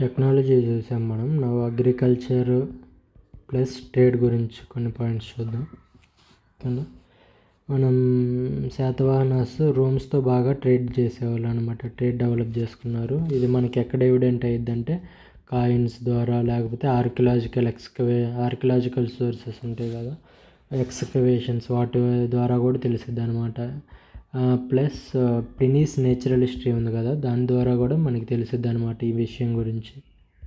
Technology చూసాం మనం. Now agriculture plus trade గురించి కొన్ని పాయింట్స్ చూద్దాం. ఓకేనా. మనం శాతవాహనాస్ రోమ్స్తో బాగా ట్రేడ్ చేసేవాళ్ళు అనమాట. ట్రేడ్ డెవలప్ చేసుకున్నారు. ఇది మనకి ఎక్కడ ఎవిడెంట్ అయ్యిద్దంటే కాయిన్స్ ద్వారా, లేకపోతే ఆర్కియలాజికల్ సోర్సెస్ ఉంటాయి కదా, ఎక్స్కవేషన్స్, వాటి ద్వారా కూడా తెలిసిద్ది అనమాట. ప్లస్ ప్లినీస్ నేచురల్ హిస్టరీ ఉంది కదా, దాని ద్వారా కూడా మనకి తెలిసిద్ది అనమాట ఈ విషయం గురించి.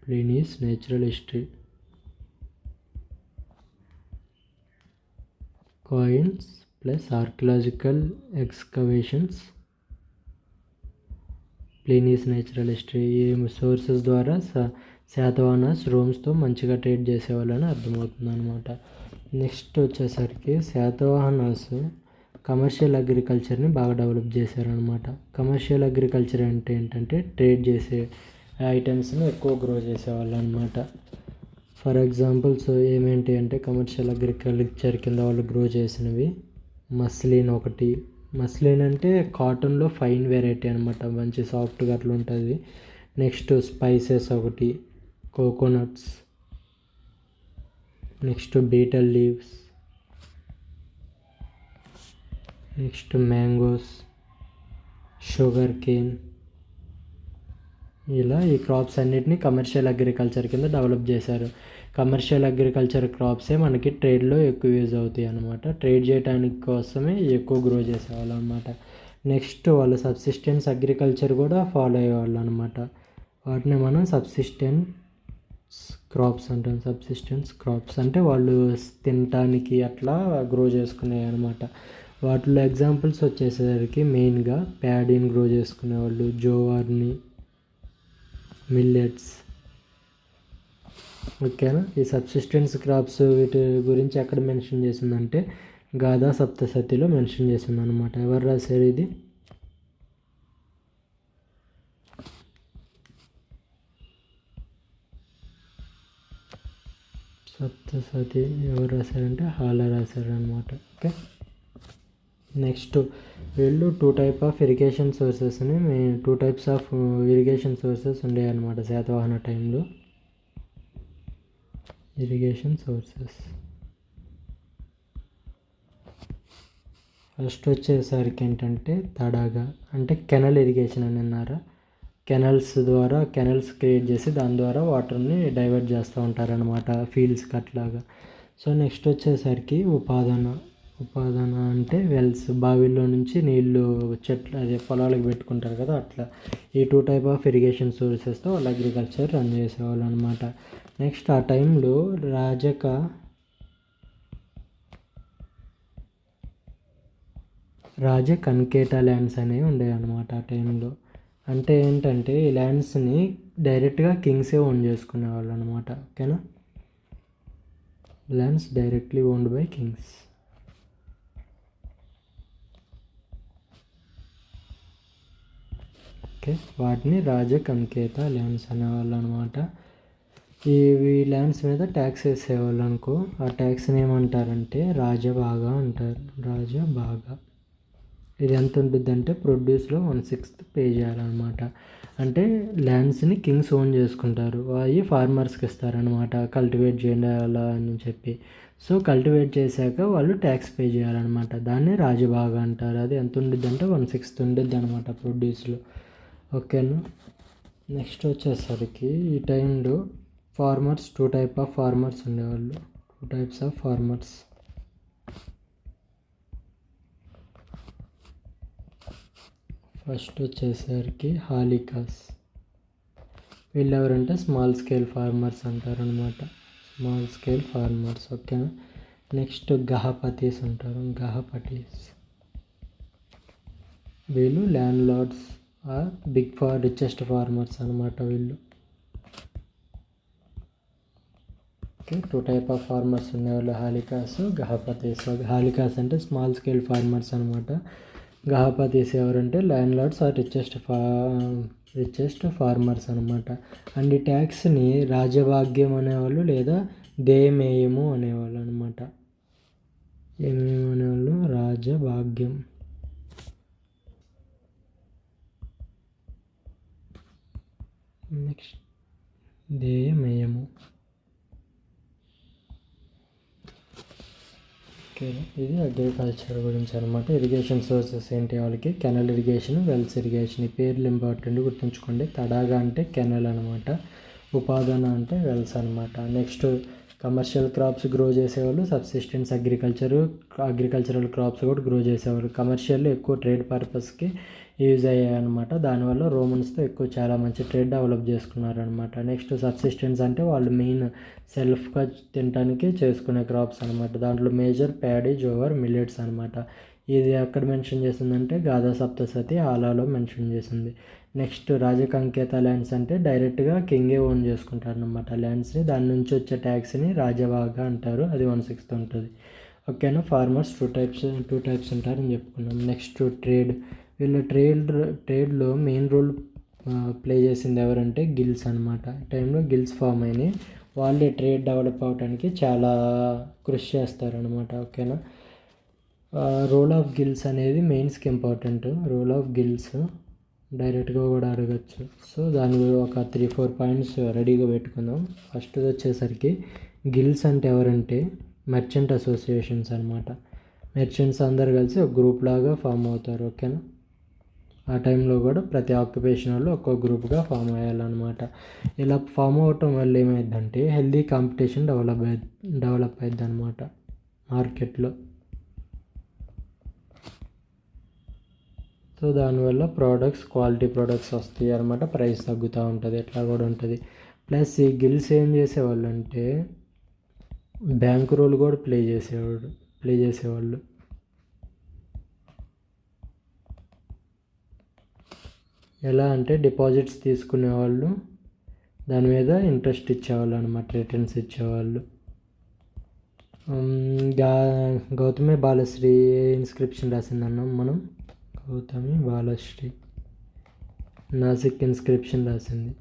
Pliny's natural history, coins plus archaeological excavations, Pliny's natural history, ఈ సోర్సెస్ ద్వారా శాతవాహనాస్ రోమ్స్తో మంచిగా ట్రేడ్ చేసేవాళ్ళని అర్థమవుతుంది అనమాట. నెక్స్ట్ వచ్చేసరికి శాతవాహనాస్ కమర్షియల్ అగ్రికల్చర్ని బాగా డెవలప్ చేశారనమాట. కమర్షియల్ అగ్రికల్చర్ అంటే ఏంటంటే ట్రేడ్ చేసే ఐటమ్స్ని ఎక్కువ గ్రో చేసేవాళ్ళు అనమాట. ఫర్ ఎగ్జాంపుల్స్ ఏమేంటి అంటే కమర్షియల్ అగ్రికల్చర్ కింద వాళ్ళు గ్రో చేసినవి మస్లిన్ ఒకటి. మస్లిన్ అంటే కాటన్లో ఫైన్ వెరైటీ అనమాట, మంచి సాఫ్ట్గా అట్లా ఉంటుంది. నెక్స్ట్ స్పైసెస్ ఒకటి, coconuts, next beetle leaves, next mangoes, sugar cane. ఇలా ఈ క్రాప్స్ అన్నిటిని కమర్షియల్ అగ్రికల్చర్ కింద డెవలప్ చేశారు. కమర్షియల్ అగ్రికల్చర్ క్రాప్సే మనకి ట్రేడ్లో ఎక్కువ యూజ్ అవుతాయి అనమాట. ట్రేడ్ చేయడానికి కోసమే ఎక్కువ గ్రో చేసేవాళ్ళు అనమాట. నెక్స్ట్ వాళ్ళు సబ్సిస్టెన్స్ అగ్రికల్చర్ కూడా ఫాలో అయ్యేవాళ్ళు అనమాట. వాటిని మనం సబ్సిస్టెన్స్ క్రాప్స్ అంటాం. సబ్సిస్టెన్స్ క్రాప్స్ అంటే వాళ్ళు తినటానికి అట్లా గ్రో చేసుకునేవి అనమాట. వాటిలో ఎగ్జాంపుల్స్ వచ్చేసరికి మెయిన్గా ప్యాడీని గ్రో చేసుకునేవాళ్ళు, జోవార్ని, మిల్లెట్స్. ఓకేనా. ఈ సబ్సిస్టెన్స్ క్రాప్స్ వీటి గురించి ఎక్కడ మెన్షన్ చేసిందంటే గాథా సప్తశతిలో మెన్షన్ చేసింది అనమాట. ఎవరు రాశారు ఇది? సప్తశతి ఎవరు రాశారంటే హాలా రాశారనమాట. ఓకే. నెక్స్ట్ వీళ్ళు two types of irrigation sources ఉండేవన్నమాట శాతవాహన టైంలో. ఇరిగేషన్ సోర్సెస్ ఫస్ట్ వచ్చేసరికి ఏంటంటే తడాగా అంటే కెనల్ ఇరిగేషన్ అని అన్నారా. కెనల్స్ క్రియేట్ చేసి దాని ద్వారా వాటర్ని డైవర్ట్ చేస్తూ ఉంటారనమాట ఫీల్డ్స్కి అట్లాగా. సో నెక్స్ట్ వచ్చేసరికి ఉపాదాన అంటే వెల్స్, బావిల్లో నుంచి నీళ్ళు అదే పొలాలకు పెట్టుకుంటారు కదా, అట్లా. ఈ టూ టైప్ ఆఫ్ ఇరిగేషన్ సోర్సెస్తో వాళ్ళు అగ్రికల్చర్ రన్ చేసేవాళ్ళు అనమాట. నెక్స్ట్ ఆ టైంలో రాజకన్కేట ల్యాండ్స్ అనేవి ఉండేవి అనమాట ఆ టైంలో. అంటే ఏంటంటే ఈ ల్యాండ్స్ని డైరెక్ట్గా కింగ్సే ఓన్ చేసుకునేవాళ్ళు అనమాట. ఓకేనా. Lands directly owned by Kings. Okay. వాటిని రాజకన్కేత ల్యాండ్స్ అనేవాళ్ళు అనమాట. ఈ ల్యాండ్స్ మీద ట్యాక్స్ వేసేవాళ్ళు అనుకో, ఆ ట్యాక్స్ని ఏమంటారంటే రాజభాగా అంటారు. రాజభాగా. ఇది ఎంత ఉంటుందంటే ప్రొడ్యూస్లో 1/6 పే చేయాలన్నమాట. అంటే ల్యాండ్స్ని కింగ్స్ ఓన్ చేసుకుంటారు, అవి ఫార్మర్స్కి ఇస్తారనమాట, కల్టివేట్ చేయాలా అని చెప్పి. సో కల్టివేట్ చేశాక వాళ్ళు ట్యాక్స్ పే చేయాలన్నమాట. దాన్ని రాజభాగా అంటారు. అది ఎంత ఉండిద్దంటే 1/6 ఉండిద్ది అనమాట ప్రొడ్యూస్లో. ఓకేనా. నెక్స్ట్ వచ్చేసరికి ఈ టైంలో farmers two types of farmers. First వచ్చేసరికి హాలికాస్. వీళ్ళు ఎవరంటే స్మాల్ స్కేల్ ఫార్మర్స్ అంటారనమాట. Small scale farmers. ఓకేనా. నెక్స్ట్ గహపతీస్ ఉంటారు. వీళ్ళు landlords or richest farmers అనమాట వీళ్ళు. Okay. Two type of farmers ఉండేవాళ్ళు, హాలికాస్, గహపతీస్. హాలికాస్ అంటే స్మాల్ స్కేల్ ఫార్మర్స్ అనమాట. గహపతీస్ ఎవరంటే landlords or richest farmers అనమాట. అండ్ ఈ ట్యాక్స్ని రాజభాగ్యం అనేవాళ్ళు లేదా దేమేయము అనేవాళ్ళు అనమాట. ఏమేమి అనేవాళ్ళు? రాజభాగ్యం. నెక్స్ట్ దేయమేయము. ఓకే, ఇది అగ్రికల్చర్ గురించి అనమాట. ఇరిగేషన్ సోర్సెస్ ఏంటి వాళ్ళకి? Canal irrigation, wells irrigation. ఈ పేర్లు ఇంపార్టెంట్, గుర్తుంచుకోండి. తడాగా అంటే కెనల్ అనమాట, ఉపాదాన అంటే వెల్స్ అనమాట. నెక్స్ట్ కమర్షియల్ క్రాప్స్ గ్రో చేసేవాళ్ళు, సబ్సిస్టెన్స్ అగ్రికల్చరల్ క్రాప్స్ కూడా గ్రో చేసేవాళ్ళు. కమర్షియల్ ఎక్కువ ట్రేడ్ పర్పస్కి యూజ్ అయ్యాయి అనమాట. దానివల్ల రోమన్స్తో ఎక్కువ చాలా మంచి ట్రేడ్ డెవలప్ చేసుకున్నారనమాట. నెక్స్ట్ సబ్సిస్టెన్స్ అంటే వాళ్ళు మెయిన్ సెల్ఫ్గా తినడానికి చేసుకునే క్రాప్స్ అనమాట. దాంట్లో మేజర్ ప్యాడీ, జోవర్, మిల్లెట్స్ అనమాట. ఇది ఎక్కడ మెన్షన్ చేసిందంటే గాథా సప్తసతి ఆలాలో మెన్షన్ చేసింది. నెక్స్ట్ రాజకంకేత ల్యాండ్స్ అంటే డైరెక్ట్గా కింగే ఓన్ చేసుకుంటారు అనమాట ల్యాండ్స్ని. దాని నుంచి వచ్చే ట్యాక్స్ని రాజవాగా అంటారు. అది 1/6 ఉంటుంది. ఓకేనా. ఫార్మర్స్ టూ టైప్స్ ఉంటారని చెప్పుకున్నాం. నెక్స్ట్ వీళ్ళు ట్రేడ్లో మెయిన్ రోల్ ప్లే చేసింది ఎవరంటే గిల్స్ అనమాట. టైంలో గిల్స్ ఫామ్ అయినాయి. వాళ్ళే ట్రేడ్ డెవలప్ అవడానికి చాలా కృషి చేస్తారనమాట. ఓకేనా. రోల్ ఆఫ్ గిల్స్ అనేది మెయిన్స్కి ఇంపార్టెంట్. రోల్ ఆఫ్ గిల్స్ డైరెక్ట్గా కూడా అడగచ్చు. సో దాని ఒక 3-4 పాయింట్స్ రెడీగా పెట్టుకుందాం. ఫస్ట్ వచ్చేసరికి గిల్స్ అంటే ఎవరంటే మర్చెంట్ అసోసియేషన్స్ అనమాట. మెర్చెంట్స్ అందరు కలిసి ఒక గ్రూప్ లాగా ఫామ్ అవుతారు. ఓకేనా. ఆ టైంలో కూడా ప్రతి ఆక్యుపేషన్ వాళ్ళు ఒక్కో గ్రూప్గా ఫామ్ అయ్యాలన్నమాట. ఇలా ఫామ్ అవటం వల్ల ఏమైందంటే హెల్దీ కాంపిటీషన్ డెవలప్ అయింది అనమాట మార్కెట్లో. సో దానివల్ల క్వాలిటీ ప్రోడక్ట్స్ వస్తాయి అనమాట. ప్రైస్ తగ్గుతూ ఉంటుంది, ఎట్లా కూడా ఉంటుంది. ప్లస్ ఈ గిల్స్ ఏం చేసేవాళ్ళు అంటే బ్యాంక్ రోల్ కూడా ప్లే చేసేవాళ్ళు. ఎలా అంటే డిపాజిట్స్ తీసుకునేవాళ్ళు, దాని మీద ఇంట్రెస్ట్ ఇచ్చేవాళ్ళు అనమాట, రిటర్న్స్ ఇచ్చేవాళ్ళు. గౌతమి బాలశ్రీ ఇన్స్క్రిప్షన్ రాసిందన్నాం మనం. గౌతమి బాలశ్రీ నాసిక్ ఇన్స్క్రిప్షన్ రాసింది.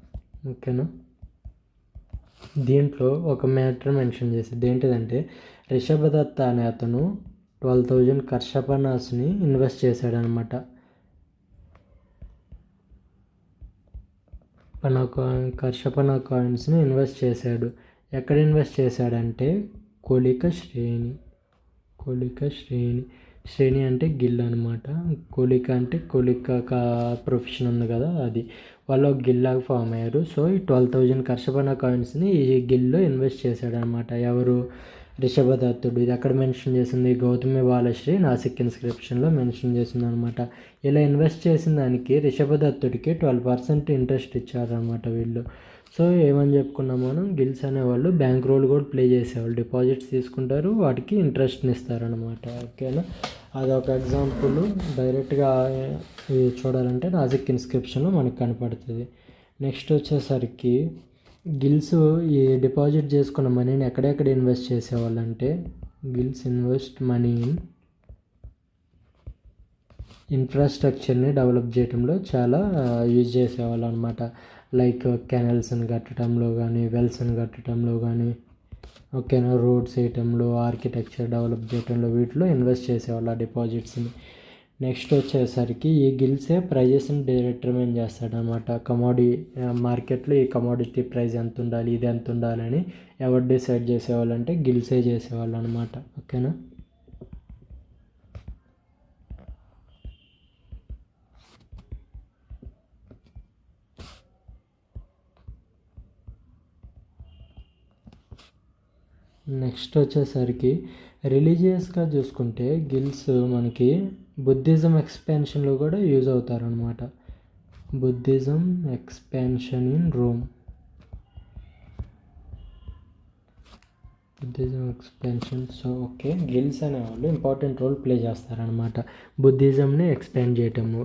ఓకేనా. దీంట్లో ఒక మ్యాటర్ మెన్షన్ చేసింది. ఏంటిదంటే రిషభదత్త అనే అతను 12,000 కర్షపనాస్ని ఇన్వెస్ట్ చేశాడనమాట. కర్షపన కాయిన్స్ని ఇన్వెస్ట్ చేశాడు. ఎక్కడ ఇన్వెస్ట్ చేశాడంటే కొలిక శ్రేణి అంటే గిల్ అనమాట. కొలిక అంటే ప్రొఫెషన్ ఉంది కదా, అది. వాళ్ళు ఒక గిల్లాగా ఫామ్ అయ్యారు. సో ఈ 12,000 కర్షపన కాయిన్స్ని ఈ గిల్లో ఇన్వెస్ట్ చేశాడనమాట. ఎవరు? రిషభదత్తుడు. ఇది ఎక్కడ మెన్షన్ చేసింది? గౌతమి బాలశ్రీ నాసిక్ ఇన్స్క్రిప్షన్లో మెన్షన్ చేసింది అనమాట. ఇలా ఇన్వెస్ట్ చేసిన దానికి రిషభదత్తుడికి 12% ఇంట్రెస్ట్ ఇచ్చారనమాట వీళ్ళు. సో ఏమని చెప్పుకున్నాం మనం? గిల్స్ అనేవాళ్ళు బ్యాంక్ రోల్ కూడా ప్లే చేసేవాళ్ళు. డిపాజిట్స్ తీసుకుంటారు, వాటికి ఇంట్రెస్ట్ని ఇస్తారనమాట. ఓకేనా. అదొక ఎగ్జాంపుల్. డైరెక్ట్గా చూడాలంటే నాసిక్ ఇన్స్క్రిప్షన్లో మనకు కనపడుతుంది. నెక్స్ట్ వచ్చేసరికి గిల్స్ ఈ డిపాజిట్ చేసుకున్న మనీని ఎక్కడెక్కడ ఇన్వెస్ట్ చేసేవాళ్ళు అంటే గిల్స్ ఇన్వెస్ట్ మనీ ఇన్ ఇన్ఫ్రాస్ట్రక్చర్ని డెవలప్ చేయడంలో చాలా యూజ్ చేసేవాళ్ళు అనమాట. లైక్ కెనల్స్ని కట్టడంలో కానీ, వెల్స్ని కట్టడంలో కానీ, ఓకేనా, రోడ్స్ వేయటంలో, ఆర్కిటెక్చర్ డెవలప్ చేయడంలో, వీటిలో ఇన్వెస్ట్ చేసేవాళ్ళు ఆ డిపాజిట్స్ని. నెక్స్ట్ వచ్చేసరికి ఈ గిల్సే ప్రైజెస్ని డిటర్మైన్ చేస్తాడనమాట. మార్కెట్లో ఈ కమోడిటీ ప్రైస్ ఎంత ఉండాలి, ఇది ఎంత ఉండాలని ఎవరు డిసైడ్ చేసేవాళ్ళు అంటే గిల్సే చేసేవాళ్ళు అనమాట. ఓకేనా. నెక్స్ట్ వచ్చేసరికి రిలీజియస్గా చూసుకుంటే గిల్స్ మనకి బుద్ధిజం ఎక్స్పాన్షన్లో కూడా యూజ్ అవుతారనమాట. Buddhism expansion in Rome. So okay, guilds అనేవాళ్ళు ఇంపార్టెంట్ రోల్ ప్లే చేస్తారనమాట బుద్ధిజంని ఎక్స్పాండ్ చేయటము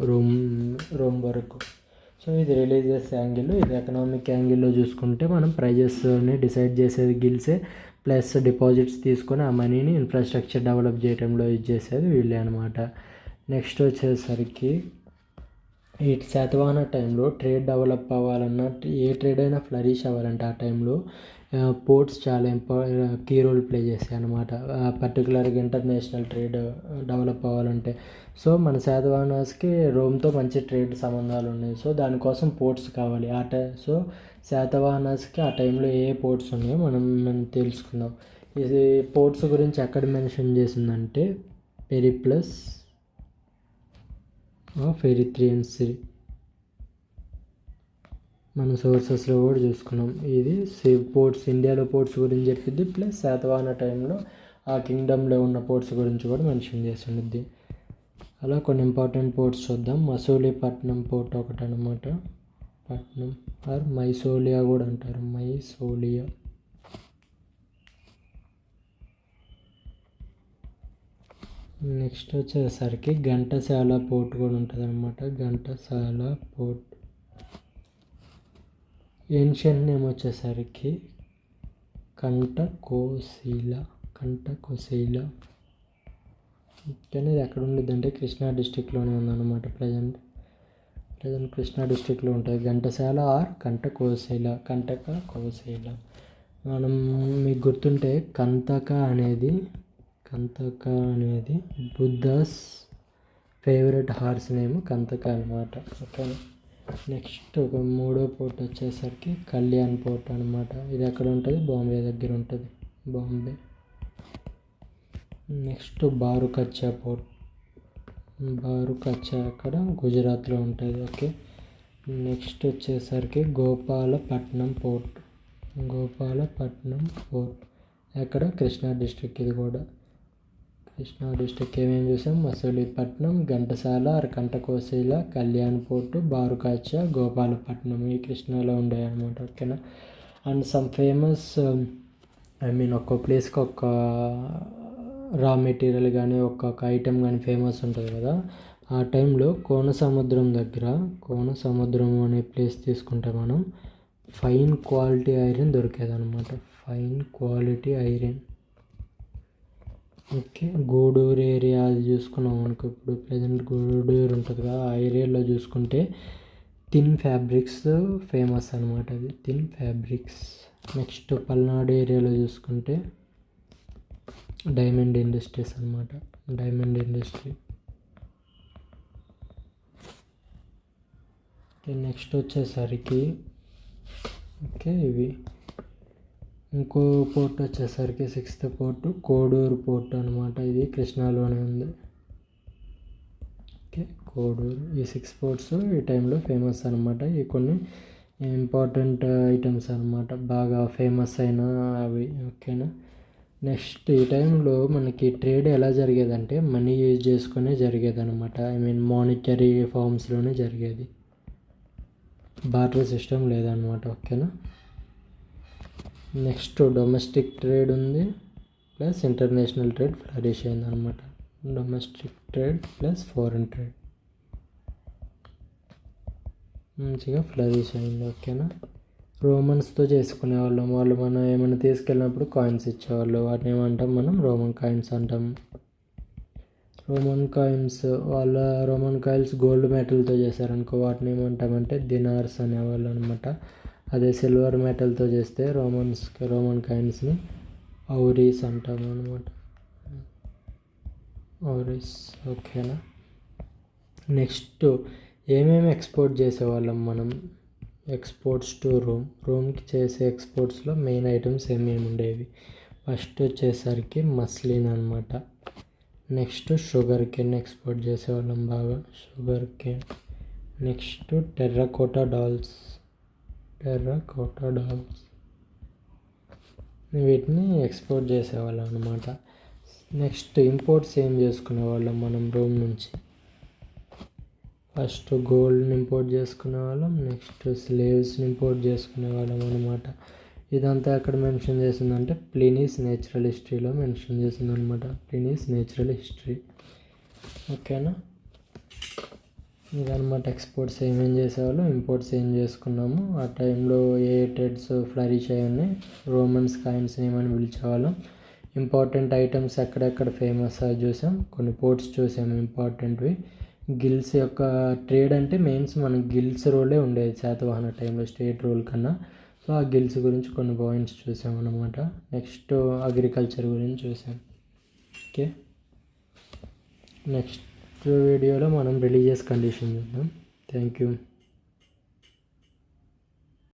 రోమ్ వరకు. సో ఇది రిలీజియస్ యాంగిల్. ఇది ఎకనామిక్ యాంగిల్లో చూసుకుంటే మనం ప్రైజెస్ని డిసైడ్ చేసేది గిల్సే. ప్లస్ డిపాజిట్స్ తీసుకొని ఆ మనీని ఇన్ఫ్రాస్ట్రక్చర్ డెవలప్ చేయడంలో యూజ్ చేసేది వీళ్ళే అనమాట. నెక్స్ట్ వచ్చేసరికి ఈ శాతవాహన టైంలో ట్రేడ్ డెవలప్ అవ్వాలన్నా ఏ ట్రేడ్ అయినా ఫ్లరిష్ అవ్వాలంటే ఆ టైంలో పోర్ట్స్ చాలా కీ రోల్ ప్లే చేస్తాయి అన్నమాట. పర్టికులర్గా ఇంటర్నేషనల్ ట్రేడ్ డెవలప్ అవ్వాలంటే. సో మన శాతవాహనాస్కి రోమ్తో మంచి ట్రేడ్ సంబంధాలు ఉన్నాయి. సో దానికోసం పోర్ట్స్ కావాలి. సో శాతవాహనాస్కి ఆ టైంలో ఏ పోర్ట్స్ ఉన్నాయో మనం తెలుసుకుందాం. ఇది పోర్ట్స్ గురించి ఎక్కడ మెన్షన్ చేసిందంటే పెరిప్లస్ ఆఫ్ ఎరిత్రియన్సీ మన సోర్సెస్లో కూడా చూసుకున్నాం. ఇది పోర్ట్స్, ఇండియాలో పోర్ట్స్ గురించి చెప్పింది, ప్లస్ శాతవాహన టైంలో ఆ కింగ్డమ్లో ఉన్న పోర్ట్స్ గురించి కూడా మెన్షన్ చేసి ఉండిద్ది. అలా కొన్ని ఇంపార్టెంట్ పోర్ట్స్ చూద్దాం. మసూలీపట్నం పోర్ట్ ఒకటి అనమాట. పట్నం ఆర్ మైసోలియా కూడా అంటారు, మైసోలియా. నెక్స్ట్ వచ్చేసరికి ఘంటసాల పోర్ట్ కూడా ఉంటుంది అనమాట. ఘంటసాల పోర్ట్ ఏన్షియంట్ నేమ్ వచ్చేసరికి కంటకోశీల. కానీ ఇది ఎక్కడ ఉండిద్ది అంటే కృష్ణా డిస్టిక్లోనే ఉందన్నమాట. ప్రజెంట్ కృష్ణా డిస్టిక్లో ఉంటుంది. ఘంటసాల ఆర్ కంటకోశీల. మనం మీకు గుర్తుంటే కంతక అనేది బుద్ధాస్ ఫేవరెట్ హార్స్ నేమ్ కంతక అనమాట. ఓకే. నెక్స్ట్ ఒక మూడో పోర్ట్ వచ్చేసరికి కళ్యాణ్ పోర్ట్ అనమాట. ఇది ఎక్కడ ఉంటుంది? బాంబే దగ్గర ఉంటుంది, బాంబే. Next బారుకచ్చా port. అక్కడ గుజరాత్లో ఉంటుంది. ఓకే. నెక్స్ట్ వచ్చేసరికి గోపాలపట్నం పోర్ట్. ఎక్కడ? కృష్ణా డిస్ట్రిక్ట్. ఇది కూడా కృష్ణా డిస్ట్రిక్ట్. ఏమేమి చూసాం? మసూలీపట్నం, ఘంటసాల ఆర్ కంటకోశీల, కళ్యాణ్ పోర్టు, బారుకాచ, గోపాలపట్నం. ఈ కృష్ణాలో ఉండే అనమాట. ఓకేనా. అండ్ సమ్ ఫేమస్ ఒక్కొక్క ప్లేస్కి ఒక్క రా మెటీరియల్ కానీ ఒక్కొక్క ఐటెం కానీ ఫేమస్ ఉంటుంది కదా. ఆ టైంలో కోనసముద్రం అనే ప్లేస్ తీసుకుంటే మనం ఫైన్ క్వాలిటీ ఐరన్ దొరికేది అనమాట. ఓకే. గూడూరు ఏరియా అది చూసుకున్నాం అనుకో. ఇప్పుడు ప్రజెంట్ గూడూరు ఉంటుంది కదా, ఆ ఏరియాలో చూసుకుంటే థిన్ ఫ్యాబ్రిక్స్ ఫేమస్ అనమాట. అది థిన్ ఫ్యాబ్రిక్స్. నెక్స్ట్ పల్నాడు ఏరియాలో చూసుకుంటే డైమండ్ ఇండస్ట్రీస్ అనమాట. Diamond industry. నెక్స్ట్ వచ్చేసరికి ఇవి ఇంకో పోర్ట్ వచ్చేసరికి 6th పోర్టు కోడూరు పోర్ట్ అనమాట. ఇది కృష్ణాలోనే ఉంది. ఓకే. కోడూరు. ఈ 6 పోర్ట్స్ ఈ టైంలో ఫేమస్ అనమాట. ఈ కొన్ని ఇంపార్టెంట్ ఐటమ్స్ అనమాట, బాగా ఫేమస్ అయిన అవి. ఓకేనా. నెక్స్ట్ ఈ టైంలో మనకి ట్రేడ్ ఎలా జరిగేదంటే మనీ యూజ్ చేసుకునే జరిగేది అనమాట. మానిటరీ ఫార్మ్స్లోనే జరిగేది. బార్టర్ సిస్టమ్ లేదనమాట. ఓకేనా. నెక్స్ట్ డొమెస్టిక్ ట్రేడ్ ఉంది, ప్లస్ ఇంటర్నేషనల్ ట్రేడ్ ఫ్లరిష్ అయింది అనమాట. Domestic trade plus foreign trade మంచిగా ఫ్లరిష్ అయింది. ఓకేనా. రోమన్స్తో చేసుకునేవాళ్ళం. వాళ్ళు మనం ఏమైనా తీసుకెళ్ళినప్పుడు కాయిన్స్ ఇచ్చేవాళ్ళు. వాటిని ఏమంటాం మనం? రోమన్ కాయిన్స్ అంటాం. రోమన్ కాయిన్స్ గోల్డ్ మెటల్తో చేశారనుకో, వాటిని ఏమంటామంటే దినార్స్ అనేవాళ్ళు అనమాట. అదే సిల్వర్ మెటల్తో చేస్తే రోమన్ కాయిన్స్ని ఔరీస్ అంటాం అనమాట. ఓకేనా. నెక్స్ట్ ఏమేమి ఎక్స్పోర్ట్ చేసేవాళ్ళం మనం? ఎక్స్పోర్ట్స్ టు రోమ్కి చేసే ఎక్స్పోర్ట్స్లో మెయిన్ ఐటమ్స్ ఏమేమి ఉండేవి? ఫస్ట్ వచ్చేసరికి మస్లిన్ అనమాట. నెక్స్ట్ షుగర్ కేన్ ఎక్స్పోర్ట్ చేసేవాళ్ళం బాగా, sugar cane. Next terracotta dolls, వీటిని ఎక్స్పోర్ట్ చేసేవాళ్ళం అనమాట. నెక్స్ట్ ఇంపోర్ట్స్ ఏం చేసుకునేవాళ్ళం మనం రోమ్ నుంచి? ఫస్ట్ గోల్డ్ని ఇంపోర్ట్ చేసుకునేవాళ్ళం. నెక్స్ట్ స్లేవ్స్ని ఇంపోర్ట్ చేసుకునేవాళ్ళం అనమాట. ఇదంతా ఎక్కడ మెన్షన్ చేసిందంటే ప్లినీస్ నేచురల్ హిస్టరీలో మెన్షన్ చేసింది అనమాట. ప్లినీస్ నేచురల్ హిస్టరీ. ఓకేనా. ఇదనమాట ఎక్స్పోర్ట్స్ ఏమేం చేసేవాళ్ళు, ఇంపోర్ట్స్ ఏం చేసుకున్నాము. ఆ టైంలో ఏ ట్రేడ్స్ ఫ్లరిష్ అయ్యాయి, రోమన్స్ కాయిన్స్ ఏమని పిలిచేవాళ్ళం, ఇంపార్టెంట్ ఐటమ్స్ ఎక్కడెక్కడ ఫేమస్ అది చూసాం, కొన్ని పోర్ట్స్ చూసాము ఇంపార్టెంట్వి. గిల్స్ యొక్క ట్రేడ్ అంటే మెయిన్స్ మనకి గిల్స్ రోలే ఉండేది శాతవాహన టైంలో స్టేట్ రోల్ కన్నా. సో ఆ గిల్స్ గురించి కొన్ని పాయింట్స్ చూసాం అన్నమాట. నెక్స్ట్ అగ్రికల్చర్ గురించి చూసాం. ఓకే, నెక్స్ట్ వీడియోలో మనం రిలీజియస్ కండిషన్ చూద్దాం. Thank you.